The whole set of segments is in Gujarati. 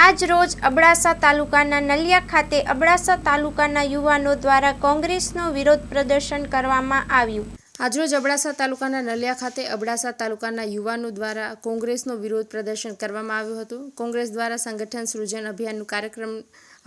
આજ રોજ અબડાસા તાલુકાના નલિયા ખાતે અબડાસા તાલુકાના યુવાનો દ્વારા કોંગ્રેસનો વિરોધ પ્રદર્શન કરવામાં આવ્યું। આજરોજ અબડાસા તાલુકાના નલિયા ખાતે અબડાસા તાલુકાના યુવાનો દ્વારા કોંગ્રેસનો વિરોધ પ્રદર્શન કરવામાં આવ્યું હતું। કોંગ્રેસ દ્વારા સંગઠન સૃજન અભિયાનનું કાર્યક્રમ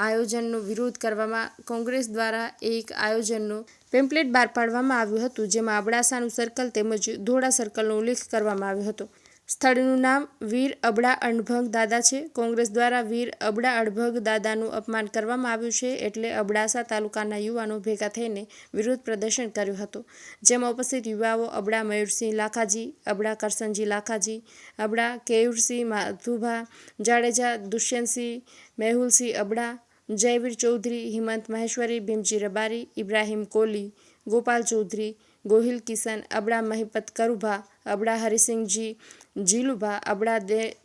આયોજનનો વિરોધ કરવામાં કોંગ્રેસ દ્વારા એક આયોજનનો પેમ્પલેટ બહાર પાડવામાં આવ્યું હતું, જેમાં અબડાસાનું સર્કલ તેમજ ધોળા સર્કલનો ઉલ્લેખ કરવામાં આવ્યો હતો। સ્થળનું નામ વીર અબડા અણભંગ દાદા છે। કોંગ્રેસ દ્વારા વીર અબડા અણભંગ દાદાનું અપમાન કરવામાં આવ્યું છે, એટલે અબડાસા તાલુકાના યુવાનો ભેગા થઈને વિરોધ પ્રદર્શન કર્યું હતું, જેમાં ઉપસ્થિત યુવાઓ અબડા મયુરસિંહ લાખાજી, અબડા કરસનજી લાખાજી, અબડા કેયુરસિંહ માધુભા જાડેજા, દુષ્યંતસિંહ મેહુલસિંહ અબડા, જયવીર ચૌધરી, હિમંત મહેશ્વરી, ભીમજી રબારી, ઇબ્રાહિમ કોલી, ગોપાલ ચૌધરી, ગોહિલ કિશન, અબડા મહિપત કરુભા, અબડા હરિસિંહજી જીલુભા, અબડા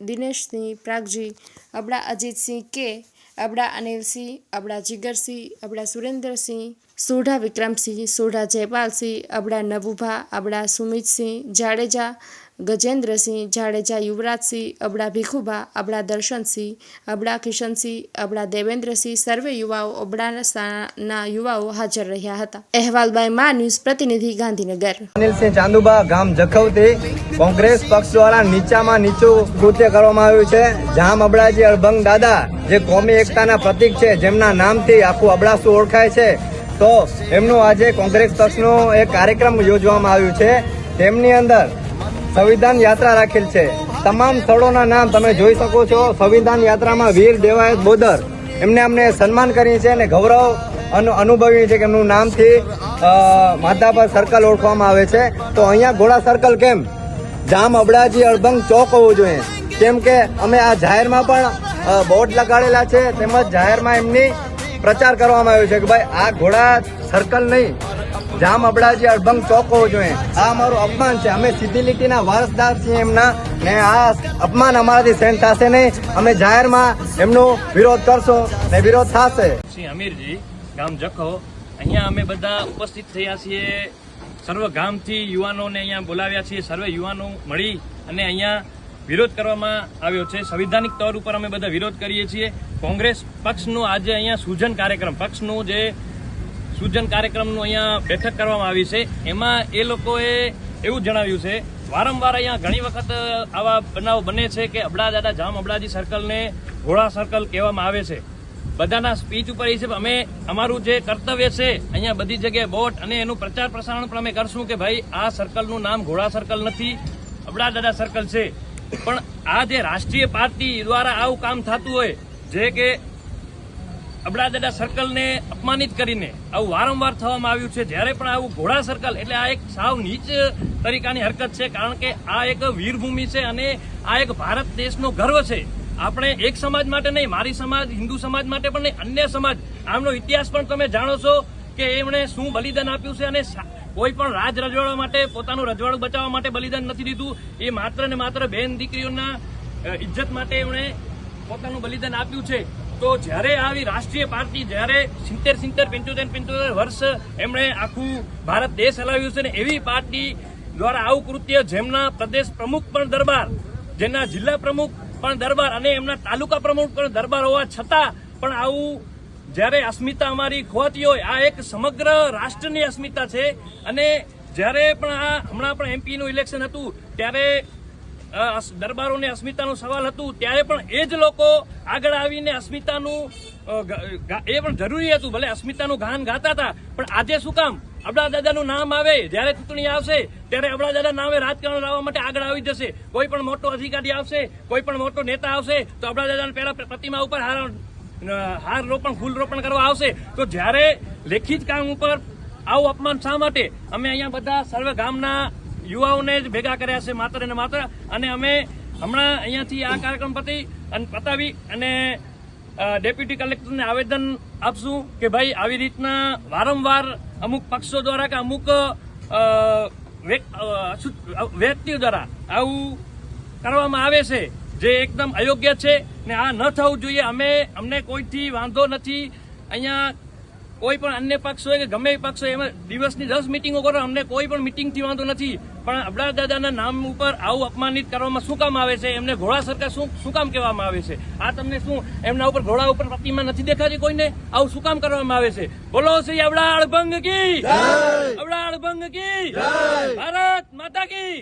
દિનેશસિંહ પ્રાગજી, અબડા અજીતસિંહ કે, અબડા અનિલસિંહ, અબડા જીગરસિંહ, અબડા સુરેન્દ્રસિંહ, સોઢા વિક્રમસિંહ, સોઢા જયપાલસિંહ, અબડા નવુભા, અબડા સુમિતસિંહ જાડેજા, ગજેન્દ્રસિંહ જાડેજા, યુવરાજસિંહ, અબડા ભીખુભા, અબડા દર્શનસિંહ, અબડા કિશનસિંહ, અબડા દેવેન્દ્રસિંહ સર્વે યુવાઓ અબડાસાના યુવાઓ હાજર રહ્યા હતા। અહેવાલ બાય મા ન્યૂઝ પ્રતિનિધિ ગાંધીનગર। અનિલસિંહ ચાંદુબા, ગામ જખૌથી કોંગ્રેસ પક્ષ દ્વારા નીચામાં નીચું કૃત્ય કરવામાં આવ્યું છે। જામ અબડાજી અણભંગ દાદા જે કોમી એકતાના પ્રતીક છે, જેમના નામથી આખું અબડાસું ઓળખાય છે, તો એમનું આજે કોંગ્રેસ પક્ષનો એક કાર્યક્રમ યોજવામાં આવ્યું છે। તેમની અંદર સંવિધાન યાત્રા રાખેલ છે। તમામ સ્થળોના નામ તમે જોઈ શકો છો। સંવિધાન યાત્રામાં વીર દેવાયત બોદર એમને અમને સન્માન કરી છે અને ગૌરવ અનુભવી છે કે એમનું નામથી માધાપર સર્કલ ઓળખવામાં આવે છે। તો અહીંયા ઘોડા સર્કલ કેમ? જામ અબડાજી અણભંગ ચોક હોવું જોઈએ, કેમ કે અમે આ જાહેરમાં પણ બોર્ડ લગાડેલા છે, તેમજ જાહેરમાં એમની પ્રચાર કરવામાં આવ્યો છે કે ભાઈ આ ઘોડા સર્કલ નહીં, જામ અબડાજી અણભંગ ચોક હોવો જોઈએ। આ અમારું અપમાન છે। અમે સીધી લીટીના વારસદાર છીએ એમના, ને આ અપમાન અમારાથી સહન થશે નહીં। અમે જાહેરમાં એમનો વિરોધ કરશું ને વિરોધ થશે। શ્રી અમીરજી, ગામ જખો, અહીંયા અમે બધા ઉપસ્થિત થયા છીએ। સર્વ ગામથી યુવાનોને અહીંયા બોલાવ્યા છીએ। સર્વે યુવાનો મળી અને અહીંયા વિરોધ કરવામાં આવ્યો છે। સંવિધાનિક તौर ઉપર અમે બધા વિરોધ કરીએ છીએ। કોંગ્રેસ પક્ષનું આજે અહીંયા સૂજન કાર્યક્રમ પક્ષનું જે સૂજન કાર્યક્રમનું અહીંયા બેઠક કરવામાં આવી છે, એમાં એ લોકોએ એવું જણાવ્યું છે, વારંવાર અહીંયા ઘણી વખત આવા બનાવ બને છે કે અબડા દાદા જામ અબડાજી સર્કલને ઘોડા સર્કલ કહેવામાં આવે છે। બધાના સ્પીચ ઉપર એ છે, અમે અમારું જે કર્તવ્ય છે અહીંયા બધી જગ્યાએ બોટ અને એનું પ્રચાર પ્રસારણ પણ અમે કરશું કે ભાઈ આ સર્કલનું નામ ઘોડા સર્કલ નથી, અબડા દાદા સર્કલ છે। પણ આ જે રાષ્ટ્રીય પાર્ટી દ્વારા આવું કામ થતું હોય, જે કે અબડા દાદા સર્કલને અપમાનિત કરીને આવું વારંવાર થવામાં આવ્યું છે, જ્યારે પણ આવું ઘોડા સર્કલ એટલે આ એક સાવ નીચ તરીકાની હરકત છે, કારણ કે આ એક વીરભૂમિ છે અને આ એક ભારત દેશનો ગર્વ છે। આપણે એક સમાજ માટે નહીં, મારી સમાજ, હિન્દુ સમાજ માટે પણ નહીં, અન્ય સમાજ, આમનો ઇતિહાસ પણ તમે જાણો છો કે એમણે શું બલિદાન આપ્યું છે અને કોઈ પણ રાજ રજવાડા માટે, પોતાનું રજવાડું બચાવવા માટે બલિદાન નથી દીધું। એ માત્ર ને માત્ર બેન દીકરીઓના ઇજ્જત માટે એમણે પોતાનું બલિદાન આપ્યું છે। તો જ્યારે આવી રાષ્ટ્રીય પાર્ટી, જ્યારે 75 વર્ષ એમણે આખું ભારત દેશ હલાવ્યું છે ને એવી પાર્ટી દ્વારા આવું કૃત્ય, જેમના પ્રદેશ પ્રમુખ પણ દરબાર, જેના જિલ્લા પ્રમુખ પણ દરબાર અને એમના તાલુકા પ્રમુખ પણ દરબાર હોવા છતાં પણ આવું જ્યારે અસ્મિતા અમારી ખોવાતી હોય, આ એક સમગ્ર રાષ્ટ્રની અસ્મિતા છે। અને જ્યારે પણ આ હમણાં પણ એમપીનું ઇલેક્શન હતું, ત્યારે દરબારોને અસ્મિતાનું સવાલ હતું, ત્યારે પણ એ જ લોકો આગળ આવીને અસ્મિતાનું એ પણ જરૂરી હતું, ભલે અસ્મિતાનું ગાન ગાતા હતા, પણ આજે શું કામ અબડા દાદાનું નામ આવે, જ્યારે ચૂંટણી આવશે ત્યારે અબડા દાદા નામે રાજકારણ લાવવા માટે આગળ આવી જશે। કોઈ પણ મોટો અધિકારી આવશે, કોઈ પણ મોટો નેતા આવશે તો અબડા દાદાના પહેલા પ્રતિમા ઉપર હાર રોપણ, ફૂલ રોપણ કરવા આવશે। તો જ્યારે લેખિત કામ ઉપર આવું અપમાન શા માટે? અમે અહીંયા બધા સર્વે ગામના યુવાઓને જ ભેગા કર્યા છે માત્ર ને માત્ર, અને અમે હમણાં અહીંયાથી આ કાર્યક્રમ પતાવી અને ડેપ્યુટી કલેક્ટરને આવેદન આપશું કે ભાઈ આવી રીતના વારંવાર અમુક પક્ષો દ્વારા કે અમુક વ્યક્તિઓ દ્વારા આવું કરવામાં આવે છે, જે એકદમ અયોગ્ય છે ને આ ન થવું જોઈએ। અમને કોઈથી વાંધો નથી। અહીંયા કોઈ પણ અન્ય પક્ષ હોય કે ગમે એ પક્ષ હોય એમાં દિવસની 10 મિટિંગો કરો, અમને કોઈ પણ મિટિંગથી વાંધો નથી, પણ અબડા દાદાના નામ ઉપર આવું અપમાનિત કરવામાં શું કામ આવે છે? એમને ઘોડા સરકાર શું કામ કહેવામાં આવે છે? આ તમને શું એમના ઉપર ઘોડા ઉપર પ્રતિમા નથી દેખાતી કોઈને? આવું શું કામ કરવામાં આવે છે? બોલો શ્રી અબડા અડભંગ કી, અબડા અડભંગ કી, ભારત માતા કી.